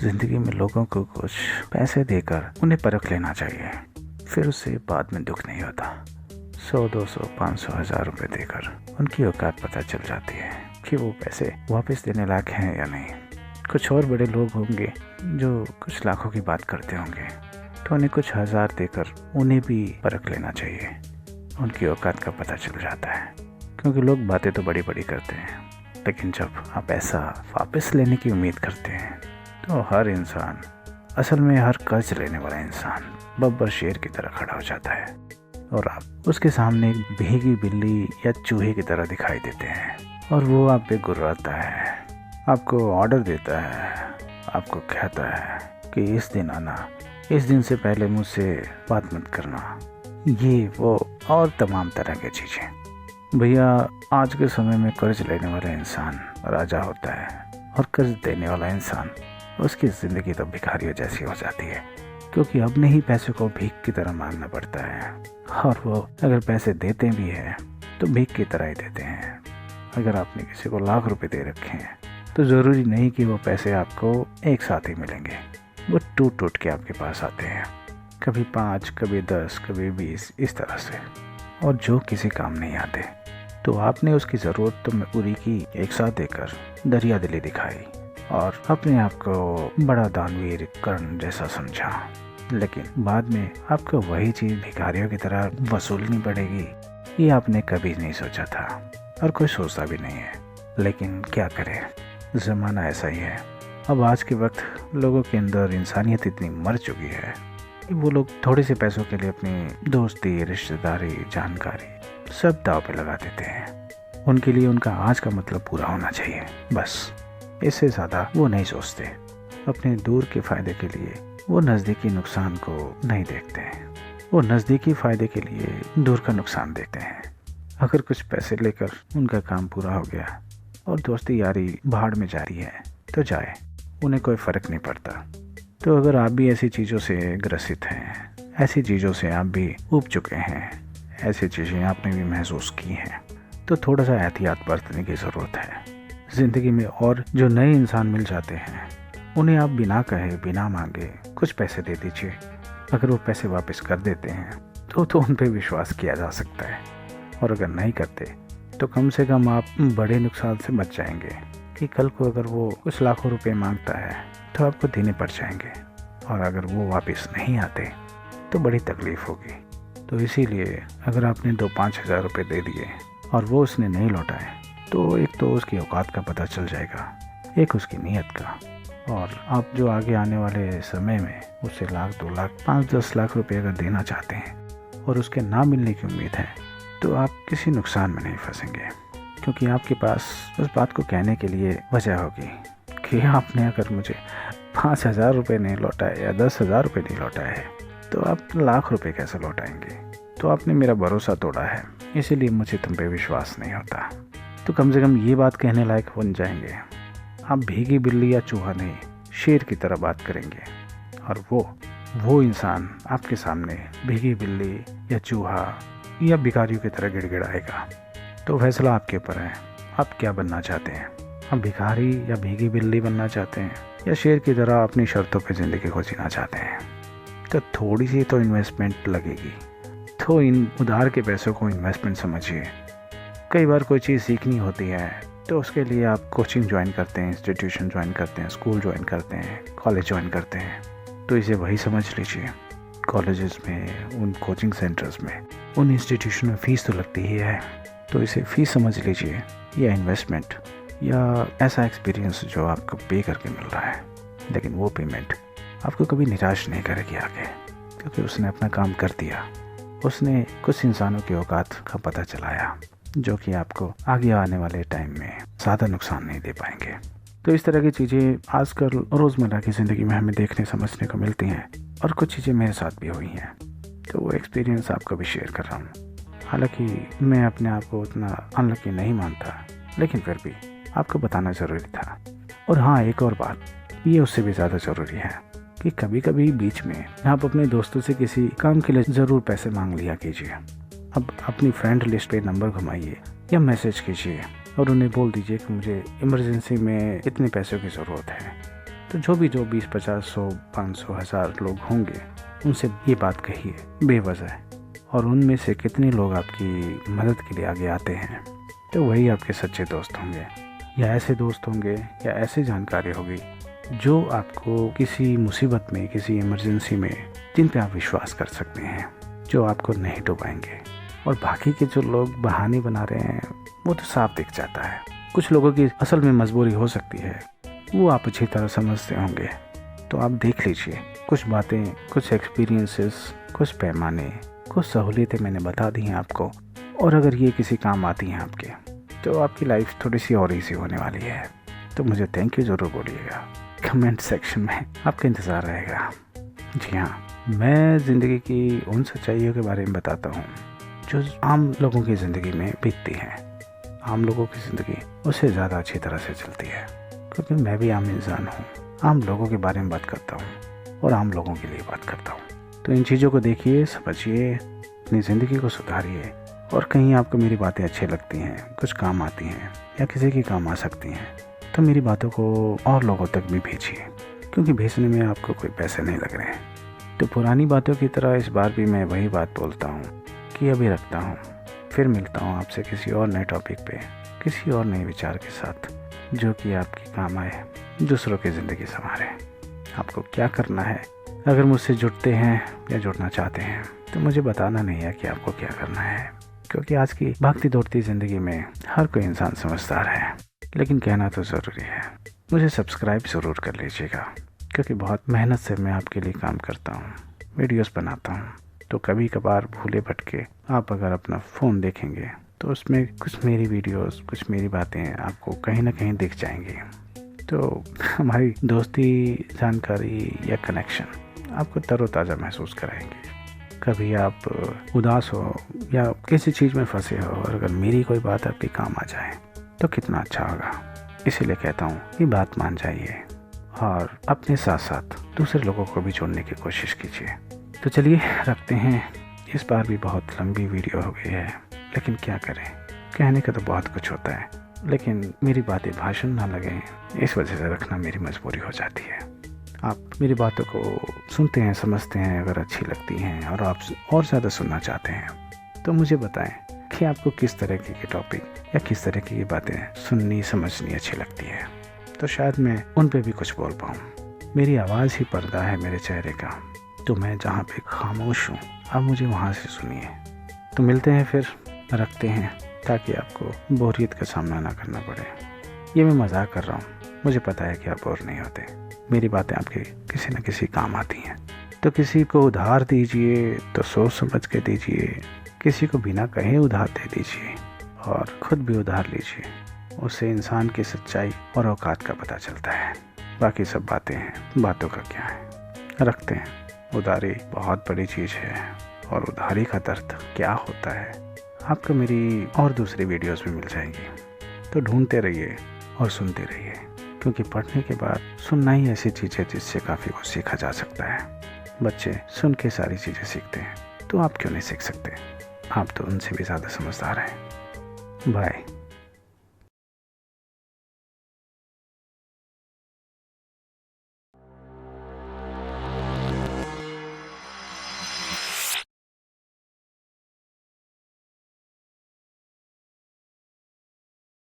जिंदगी में लोगों को कुछ पैसे देकर उन्हें परख लेना चाहिए, फिर उससे बाद में दुख नहीं होता। 100, 200, 500, 1000 रुपये देकर उनकी औकात पता चल जाती है कि वो पैसे वापस देने लायक हैं या नहीं। कुछ और बड़े लोग होंगे जो कुछ लाखों की बात करते होंगे, तो उन्हें कुछ 1000 देकर उन्हें भी परख लेना चाहिए। उनकी औकात का पता चल जाता है, क्योंकि लोग बातें तो बड़ी बड़ी करते हैं, लेकिन जब आप पैसा वापस लेने की उम्मीद करते हैं तो हर इंसान, असल में हर कर्ज लेने वाला इंसान बब्बर शेर की तरह खड़ा हो जाता है और आप उसके सामने एक भीगी बिल्ली या चूहे की तरह दिखाई देते हैं। और वो आप पे गुर्राता है, आपको ऑर्डर देता है, आपको कहता है कि इस दिन आना, इस दिन से पहले मुझसे बात मत करना, ये वो और तमाम तरह की चीज़ें। भैया, आज के समय में कर्ज लेने वाला इंसान राजा होता है और कर्ज देने वाला इंसान, उसकी ज़िंदगी तो भिखारियों जैसी हो जाती है, क्योंकि अपने ही पैसे को भीख की तरह मांगना पड़ता है। और वो अगर पैसे देते भी हैं तो भीख की तरह ही देते हैं। अगर आपने किसी को लाख रुपए दे रखे हैं तो ज़रूरी नहीं कि वो पैसे आपको एक साथ ही मिलेंगे, वो टूट टूट के आपके पास आते हैं, कभी 5, कभी 10, कभी 20, इस तरह से, और जो किसी काम नहीं आते। तो आपने उसकी ज़रूरत तो पूरी की, एक साथ देकर दरिया दिली दिखाई और अपने आप को बड़ा दानवीर कर्ण जैसा समझा, लेकिन बाद में आपको वही चीज़ भिखारियों की तरह वसूलनी पड़ेगी, ये आपने कभी नहीं सोचा था और कोई सोचता भी नहीं है। लेकिन क्या करें, ज़माना ऐसा ही है। अब आज के वक्त लोगों के अंदर इंसानियत इतनी मर चुकी है कि वो लोग थोड़े से पैसों के लिए अपनी दोस्ती, रिश्तेदारी, जानकारी सब दांव पे लगा देते हैं। उनके लिए उनका आज का मतलब पूरा होना चाहिए, बस, इससे ज़्यादा वो नहीं सोचते। अपने दूर के फ़ायदे के लिए वो नज़दीकी नुकसान को नहीं देखते हैं, वो नज़दीकी फ़ायदे के लिए दूर का नुकसान देखते हैं। अगर कुछ पैसे लेकर उनका काम पूरा हो गया और दोस्ती यारी भाड़ में जा रही है तो जाए, उन्हें कोई फ़र्क नहीं पड़ता। तो अगर आप भी ऐसी चीज़ों से ग्रसित हैं, ऐसी चीज़ों से आप भी ऊब चुके हैं, ऐसी चीज़ें आपने भी महसूस की हैं, तो थोड़ा सा एहतियात बरतने की ज़रूरत है ज़िंदगी में। और जो नए इंसान मिल जाते हैं उन्हें आप बिना कहे, बिना मांगे कुछ पैसे दे दीजिए। अगर वो पैसे वापस कर देते हैं तो उन पर विश्वास किया जा सकता है, और अगर नहीं करते तो कम से कम आप बड़े नुकसान से बच जाएंगे कि कल को अगर वो कुछ लाखों रुपए मांगता है तो आपको देने पड़ जाएंगे, और अगर वो वापस नहीं आते तो बड़ी तकलीफ़ होगी। तो इसीलिए अगर आपने 2-5 हज़ार रुपये दे दिए और वो उसने नहीं लौटाए, तो एक तो उसकी औकात का पता चल जाएगा, एक उसकी नीयत का, और आप जो आगे आने वाले समय में उससे 1 लाख, 2 लाख, 5-10 लाख रुपए अगर देना चाहते हैं और उसके ना मिलने की उम्मीद है, तो आप किसी नुकसान में नहीं फंसेंगे, क्योंकि आपके पास उस बात को कहने के लिए वजह होगी कि आपने अगर मुझे 5,000 रुपये नहीं लौटाए या 10,000 रुपये नहीं लौटाए है, तो आप 1 लाख रुपये कैसे लौटाएंगे? तो आपने मेरा भरोसा तोड़ा है, इसीलिए मुझे तुम पे विश्वास नहीं होता। तो कम से कम ये बात कहने लायक बन जाएंगे। आप भीगी बिल्ली या चूहा नहीं, शेर की तरह बात करेंगे, और वो इंसान आपके सामने भीगी बिल्ली या चूहा या भिखारियों की तरह गिड़गिड़ाएगा। तो फैसला आपके ऊपर है, आप क्या बनना चाहते हैं? आप भिखारी या भीगी बिल्ली बनना चाहते हैं, या शेर की तरह अपनी शर्तों पे ज़िंदगी को जीना चाहते हैं? तो थोड़ी सी तो इन्वेस्टमेंट लगेगी, तो इन उधार के पैसों को इन्वेस्टमेंट समझिए। कई बार कोई चीज़ सीखनी होती है तो उसके लिए आप कोचिंग ज्वाइन करते हैं, इंस्टीट्यूशन ज्वाइन करते हैं, स्कूल ज्वाइन करते हैं, कॉलेज ज्वाइन करते हैं, तो इसे वही समझ लीजिए। कॉलेजेस में, उन कोचिंग सेंटर्स में, उन इंस्टीट्यूशन में फ़ीस तो लगती ही है, तो इसे फ़ीस समझ लीजिए, या इन्वेस्टमेंट, या ऐसा एक्सपीरियंस जो आपको पे करके मिल रहा है। लेकिन वो पेमेंट आपको कभी निराश नहीं करेगी आगे, क्योंकि उसने अपना काम कर दिया। उसने कुछ इंसानों की औकात का पता चलाया, जो कि आपको आगे आने वाले टाइम में ज़्यादा नुकसान नहीं दे पाएंगे। तो इस तरह की चीज़ें आजकल रोज़मर्रा की ज़िंदगी में हमें देखने समझने को मिलती हैं, और कुछ चीज़ें मेरे साथ भी हुई हैं, तो वो एक्सपीरियंस आपको भी शेयर कर रहा हूँ। हालांकि मैं अपने आप को उतना अनलकी नहीं मानता, लेकिन फिर भी आपको बताना ज़रूरी था। और हाँ, एक और बात, ये उससे भी ज़्यादा ज़रूरी है कि कभी कभी बीच में आप अपने दोस्तों से किसी काम के लिए ज़रूर पैसे मांग लिया कीजिए। अब अपनी फ्रेंड लिस्ट पे नंबर घुमाइए या मैसेज कीजिए और उन्हें बोल दीजिए कि मुझे इमरजेंसी में इतने पैसों की ज़रूरत है। तो जो 20, 50, 100, 500, 1000 लोग होंगे उनसे ये बात कहिए बेवजह, और उनमें से कितने लोग आपकी मदद के लिए आगे आते हैं, तो वही आपके सच्चे दोस्त होंगे। या ऐसे दोस्त होंगे या ऐसी जानकारी होगी जो आपको किसी मुसीबत में, किसी इमरजेंसी में, जिन पे आप विश्वास कर सकते हैं, जो आपको नहीं डुबाएंगे। और बाकी के जो लोग बहाने बना रहे हैं वो तो साफ दिख जाता है। कुछ लोगों की असल में मजबूरी हो सकती है, वो आप अच्छी तरह समझते होंगे। तो आप देख लीजिए, कुछ बातें, कुछ एक्सपीरियंसेस, कुछ पैमाने, कुछ सहूलियतें मैंने बता दी हैं आपको, और अगर ये किसी काम आती हैं आपके, तो आपकी लाइफ थोड़ी सी और ईजी होने वाली है। तो मुझे थैंक यू ज़रूर बोलिएगा, कमेंट सेक्शन में आपका इंतज़ार रहेगा। जी हाँ, मैं ज़िंदगी की उन सच्चाइयों के बारे में बताता हूँ जो आम लोगों की ज़िंदगी में बीतती हैं। आम लोगों की ज़िंदगी उससे ज़्यादा अच्छी तरह से चलती है, क्योंकि मैं भी आम इंसान हूँ। आम लोगों के बारे में बात करता हूँ और आम लोगों के लिए बात करता हूँ। तो इन चीज़ों को देखिए, समझिए, अपनी ज़िंदगी को सुधारिए, और कहीं आपको मेरी बातें अच्छी लगती हैं, कुछ काम आती हैं या किसी की काम आ सकती हैं, तो मेरी बातों को और लोगों तक भी भेजिए, क्योंकि भेजने में आपको कोई पैसे नहीं लग रहे हैं। तो पुरानी बातों की तरह इस बार भी मैं वही बात बोलता हूँ कि अभी रखता हूँ, फिर मिलता हूँ आपसे किसी और नए टॉपिक पे, किसी और नए विचार के साथ, जो कि आपके काम आए, दूसरों की ज़िंदगी संवारे। आपको क्या करना है, अगर मुझसे जुड़ते हैं या जुड़ना चाहते हैं, तो मुझे बताना नहीं है कि आपको क्या करना है, क्योंकि आज की भागती दौड़ती ज़िंदगी में हर कोई इंसान समझदार है, लेकिन कहना तो ज़रूरी है। मुझे सब्सक्राइब ज़रूर कर लीजिएगा, क्योंकि बहुत मेहनत से मैं आपके लिए काम करता हूँ, वीडियोस बनाता हूँ। तो कभी कभार भूले भटके आप अगर अपना फ़ोन देखेंगे तो उसमें कुछ मेरी वीडियोस, कुछ मेरी बातें आपको कहीं ना कहीं दिख जाएंगी। तो हमारी दोस्ती, जानकारी या कनेक्शन आपको तरोताज़ा महसूस कराएंगे। कभी आप उदास हो या किसी चीज़ में फंसे हो, और अगर मेरी कोई बात आपके काम आ जाए तो कितना अच्छा होगा। इसीलिए कहता हूँ कि बात मान जाइए और अपने साथ साथ दूसरे लोगों को भी जोड़ने की कोशिश कीजिए। तो चलिए रखते हैं, इस बार भी बहुत लंबी वीडियो हो गई है, लेकिन क्या करें, कहने का तो बहुत कुछ होता है, लेकिन मेरी बातें भाषण ना लगे, इस वजह से रखना मेरी मजबूरी हो जाती है। आप मेरी बातों को सुनते हैं, समझते हैं, अगर अच्छी लगती हैं और आप और ज़्यादा सुनना चाहते हैं तो मुझे बताएं कि आपको किस तरह के टॉपिक या किस तरह की बातें सुननी, समझनी अच्छी लगती है, तो शायद मैं उन पे भी कुछ बोल पाऊँ। मेरी आवाज़ ही पर्दा है मेरे चेहरे का, तो मैं जहाँ पे खामोश हूँ आप मुझे वहाँ से सुनिए। तो मिलते हैं फिर, रखते हैं, ताकि आपको बोरियत का सामना ना करना पड़े। ये मैं मजाक कर रहा हूँ, मुझे पता है कि आप बोर नहीं होते, मेरी बातें आपके किसी न किसी काम आती हैं। तो किसी को उधार दीजिए तो सोच समझ के दीजिए, किसी को बिना कहे उधार दे दीजिए, और ख़ुद भी उधार लीजिए। उससे इंसान की सच्चाई और औकात का पता चलता है। बाकी सब बातें हैं, बातों का क्या है। रखते हैं, उधारी बहुत बड़ी चीज़ है, और उधारी का दर्द क्या होता है आपको मेरी और दूसरी वीडियोस में मिल जाएंगी। तो ढूंढते रहिए और सुनते रहिए, क्योंकि पढ़ने के बाद सुनना ही ऐसी चीज़ है जिससे काफ़ी कुछ सीखा जा सकता है। बच्चे सुन के सारी चीज़ें सीखते हैं, तो आप क्यों नहीं सीख सकते? आप तो उनसे भी ज़्यादा समझदार हैं। बाय।